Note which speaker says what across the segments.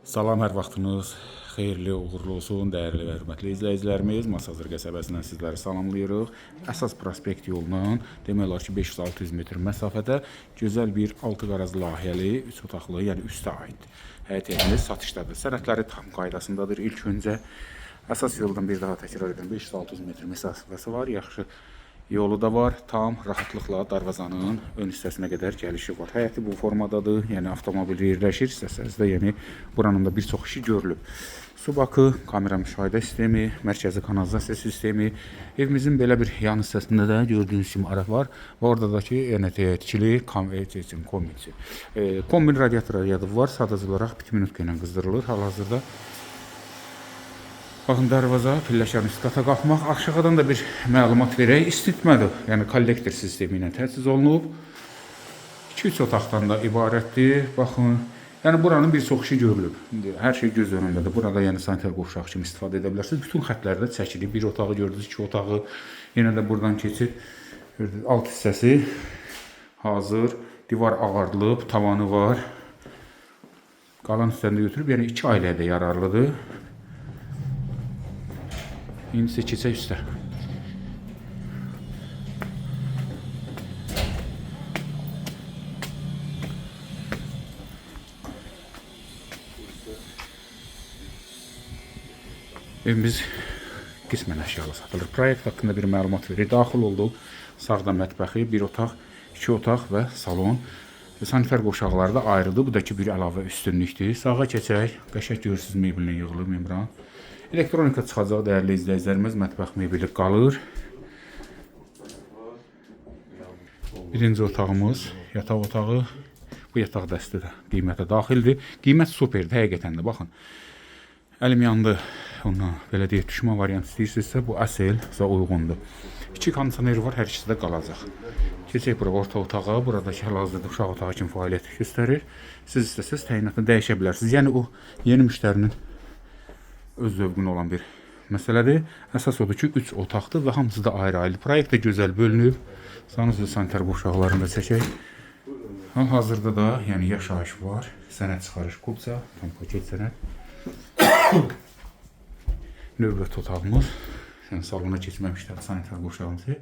Speaker 1: Salam, hər vaxtınız xeyirli, uğurlu olsun, dəyərli və hörmətli izləyicilərimiz. Masazır qəsəbəsindən sizləri salamlayırıq. Əsas prospekt yolundan demək olar ki 500-600 metr məsafədə gözəl bir 6 qarazlı layihəli 3 otaqlı, yəni üstə aid həyət eviniz satışdadır. Sənədləri tam qaydasındadır. İlk öncə əsas yoldan bir daha təkrar edirəm, 500-600 metr məsafəsi var, yaxşı yolu da var, tam rahatlıqla darvazanın ön hissəsinə qədər gəlişi var. Həyəti bu formadadır, yəni avtomobil yerləşir hissəsində, yəni buranın da bir çox işi görülüb. Su bakı, kamera müşahidə sistemi, mərkəzi kanalizasiya sistemi, evimizin belə bir yan hissəsində də gördüyünüz kimi araq var və oradakı tikili kombinçi. Kombin radiator yadı var, sadəcə olaraq bit minutka ilə qızdırılır. Hal-hazırda baxın, darvaza, pilləkən üst qata qalxmaq. Aşağıdan da bir məlumat verək. İsitmədir, yəni kollektor sistemi ilə təchiz olunub. 2-3 otaqdan da ibarətdir. Baxın, yəni buranın bir çox işi görülüb. Hər şey göz önündədir. Burada yəni sanitar qovşaq kimi istifadə edə bilərsiniz. Bütün xətlərdə çəkilib. Bir otağı gördünüz, 2 otağı. Yenə də buradan keçib. Alt hissəsi hazır. Divar ağardılıb, tavanı var. Qalan hissəni götürüb, yəni 2 ailəyə də yararlıdır. İndi keçək üstə. Evimiz qismən əşyalı satılır. Proyekt haqqında bir məlumat verir. Daxil olduq. Sağda mətbəxi, bir otaq, 2 otaq və salon. Sanitar qovşaqları da ayrıldı. Bu da ki bir əlavə üstünlükdür. Sağa keçək. Qəşəng görürsünüz, mebellə yığılıb membran. Elektronika çıxacaq, dəyərli izləyicilərimiz, mətbəx mebeli qalır. Birinci otağımız, yataq otağı. Bu yataq dəsti də qiymətə daxildir. Qiymət superdir, həqiqətən də. Baxın, əlim yandı. Ondan belə deyək, düşmə variant istəyirsinizsə, bu əsl uyğundur. 2 kondisioner var, hər ikisi də qalacaq. Keçək bura orta otağa. Buradakı hal-hazırda uşaq otağı kimi fəaliyyət göstərir. Siz istəsəz təyinatını dəyişə bilərsiniz. Yəni o yeni müştərinin öz zövqünə olan bir məsələdir. Əsas odur ki 3 otaqdır və hamısı da ayrı-ayrı. Proyekt də gözəl bölünüb. Sanırsınız sanitar qovşaqlarını da çəkək. Hal-hazırda da yəni yaşayış var. Sənəd çıxarış kupça, tam paket sənəd. Növbət otağımız. Yəni salona keçməmişlər sanitar qovşağımızı.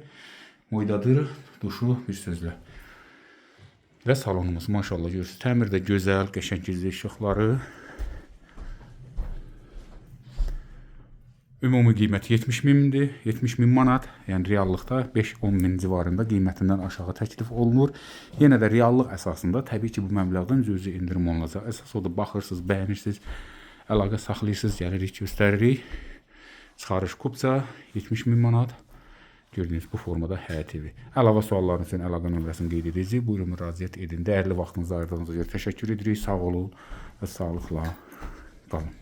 Speaker 1: Moydadır, duşu bir sözlə. Və salonumuz maşallah görürsünüz. Təmir də gözəl, qəşəng gizli işıqları. Ümumi qiymət 70 mindir, 70 min manat, yəni reallıqda 5-10 min civarında qiymətindən aşağı təklif olunur. Yenə də reallıq əsasında təbii ki bu məbləğdən cüzi indirim olunacaq. Əsas odur, baxırsınız, bəyənirsiniz, əlaqə saxlayırsınız, gəlirik, göstəririk. Çıxarış kupça 70 min manat, gördüyünüz bu formada həyət evi. Əlavə suallarınız üçün əlaqə nömrəsini qeyd edirik, buyurun müraciət edin. Dəyərli vaxtınızı ayırdığınıza görə təşəkkür edirik, sağ olun və sağlıqla qalın.